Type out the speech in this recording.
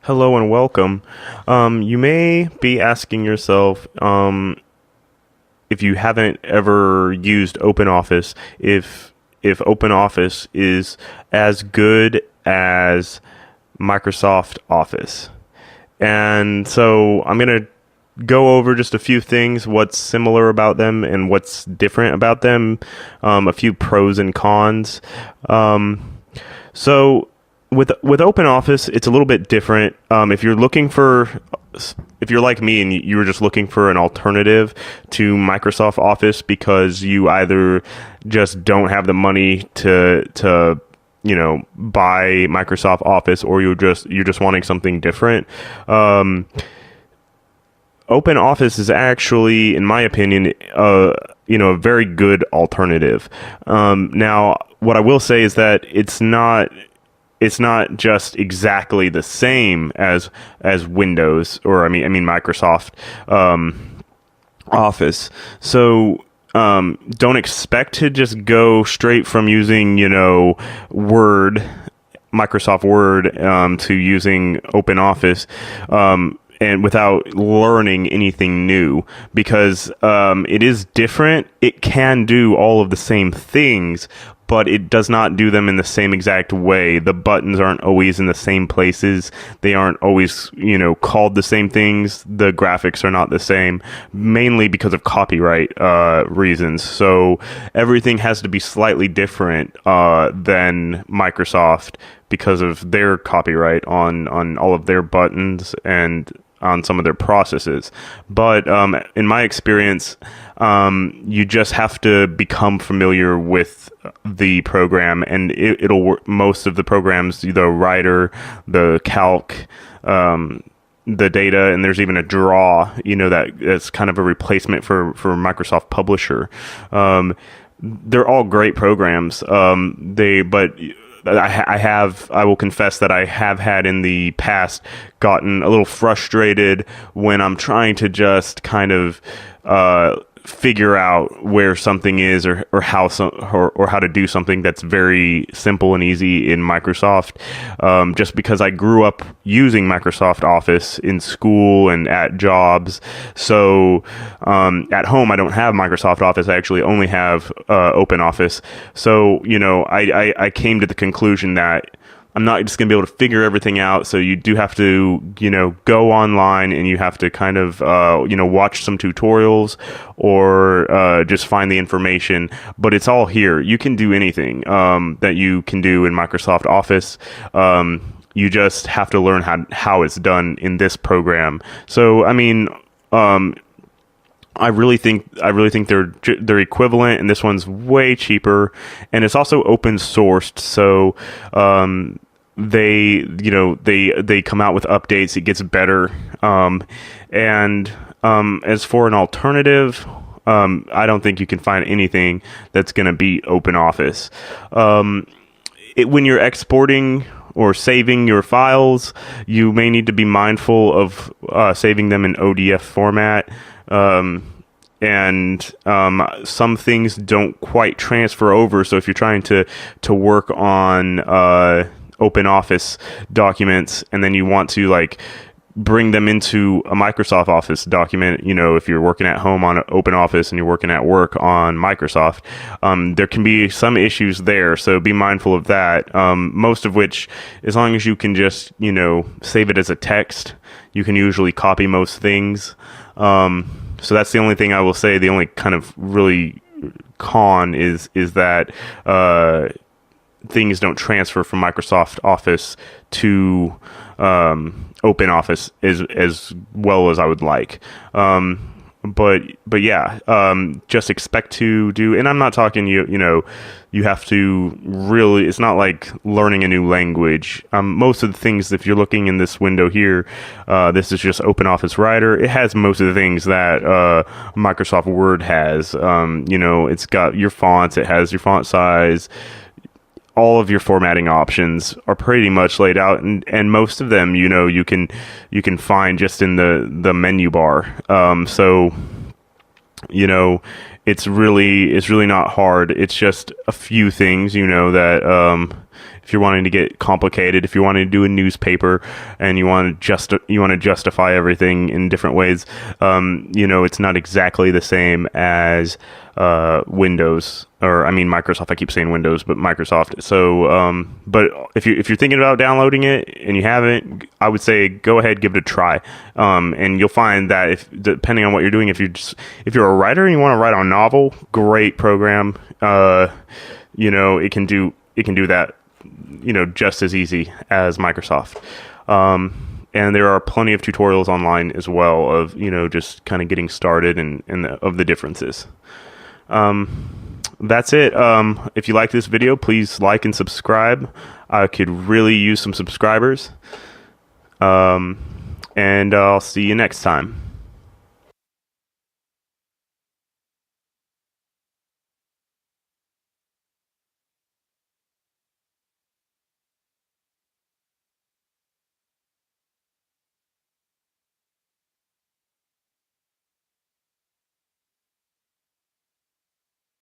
Hello and welcome. You may be asking yourself, if you haven't ever used OpenOffice, if OpenOffice is as good as Microsoft Office. And so I'm going to go over just a few things, what's similar about them and what's different about them, a few pros and cons. So with OpenOffice, it's a little bit different. If you're like me and you were just looking for an alternative to Microsoft Office because you either just don't have the money to buy Microsoft Office, or you're just wanting something different. OpenOffice is actually, in my opinion, a very good alternative. Now, what I will say is that it's not just exactly the same as Windows, or I mean Microsoft Office. So don't expect to just go straight from using Word, Microsoft Word, to using OpenOffice. And without learning anything new, because it is different. It can do all of the same things, but it does not do them in the same exact way. The buttons aren't always in the same places. They aren't always, called the same things. The graphics are not the same, mainly because of copyright reasons. So everything has to be slightly different than Microsoft because of their copyright on all of their buttons and on some of their processes. But in my experience, you just have to become familiar with the program, and it'll work. Most of the programs, the Writer, the Calc, the Data, and there's even a Draw, that's kind of a replacement for Microsoft Publisher. They're all great programs. I will confess that I have had in the past gotten a little frustrated when I'm trying to just kind of figure out where something is, or how or how to do something that's very simple and easy in Microsoft. Just because I grew up using Microsoft Office in school and at jobs, so at home I don't have Microsoft Office. I actually only have OpenOffice. So I came to the conclusion that I'm not just going to be able to figure everything out. So you do have to, go online, and you have to kind of, watch some tutorials, or just find the information. But it's all here. You can do anything that you can do in Microsoft Office. You just have to learn how it's done in this program. So, I mean, I really think they're equivalent, and this one's way cheaper, and it's also open sourced. So they come out with updates. It gets better. And as for an alternative, I don't think you can find anything that's going to beat OpenOffice. When you're exporting or saving your files, you may need to be mindful of saving them in ODF format. And some things don't quite transfer over. So if you're trying to work on OpenOffice documents, and then you want to bring them into a Microsoft Office document, if you're working at home on OpenOffice and you're working at work on Microsoft, there can be some issues there. So be mindful of that. Most of which, as long as you can just, save it as a text, you can usually copy most things. So that's the only thing I will say. The only kind of really con is that things don't transfer from Microsoft Office to OpenOffice as well as I would like. But yeah, just expect to do, and I'm not talking you have to really, it's not like learning a new language. Most of the things, if you're looking in this window here, this is just OpenOffice Writer. It has most of the things that Microsoft Word has. It's got your fonts, it has your font size. All of your formatting options are pretty much laid out, and most of them, you can find just in the menu bar. So it's really not hard. It's just a few things, that if you're wanting to get complicated, if you're wanting to do a newspaper and you want to justify everything in different ways, it's not exactly the same as Windows, or I mean Microsoft. I keep saying Windows, but Microsoft. So, but if you're thinking about downloading it and you haven't, I would say go ahead, give it a try, and you'll find that depending on what you're doing, if you're a writer and you want to write a novel, great program. It can do that, just as easy as Microsoft. And there are plenty of tutorials online as well of just kind of getting started and of the differences. That's it. If you like this video, please like and subscribe. I could really use some subscribers. And I'll see you next time.